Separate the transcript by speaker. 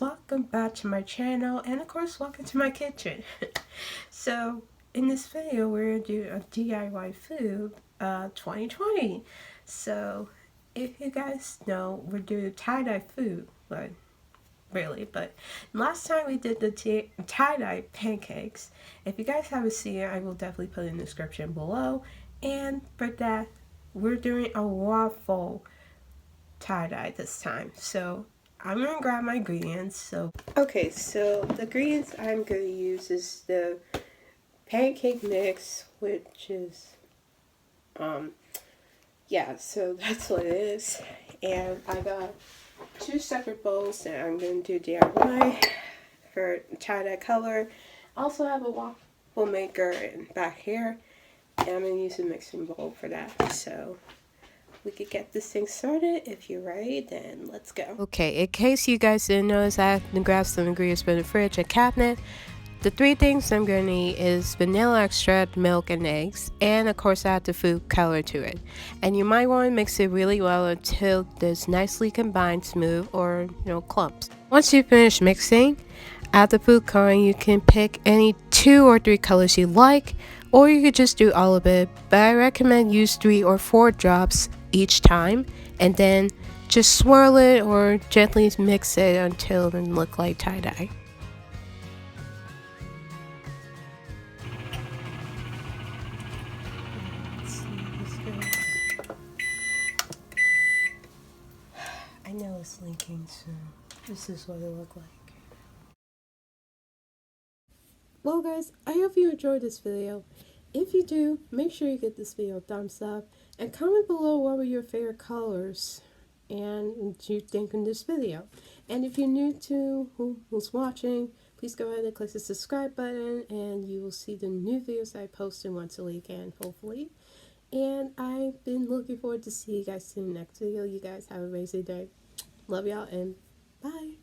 Speaker 1: welcome back to my channel, and of course welcome to my kitchen. So in this video we're going to do a DIY food 2020. So if you guys know, we're doing tie-dye food, but last time we did the tie-dye pancakes. If you guys haven't seen it, I will definitely put it in the description below. And for that, we're doing a waffle tie-dye this time. So I'm gonna grab my ingredients. So the ingredients I'm gonna use is the pancake mix, which is so that's what it is. And I got two separate bowls that I'm gonna do DIY for tie-dye color. I also have a waffle maker back here, and I'm gonna use a mixing bowl for that. So we could get this thing started. If you're ready, then let's go. Okay, in case you guys didn't notice, I have to grab some ingredients from the fridge and cabinet. The three things I'm going to need is vanilla extract, milk, and eggs, and of course I have the food color to it. And you might want to mix it really well until it's nicely combined, smooth, or clumps. Once you finish mixing, add the food color. You can pick any 2 or 3 colors you like, or you could just do all of it, but I recommend use 3 or 4 drops each time, and then just swirl it or gently mix it until it looks like tie-dye. I know it's leaking, so this is what it looked like. Well guys, I hope you enjoyed this video. If you do, make sure you give this video a thumbs up and comment below what were your favorite colors and what you think in this video. And if you're new to who's watching, please go ahead and click the subscribe button and you will see the new videos I post once a week, and hopefully. And I've been looking forward to see you guys in the next video. You guys have a amazing day. Love y'all and bye.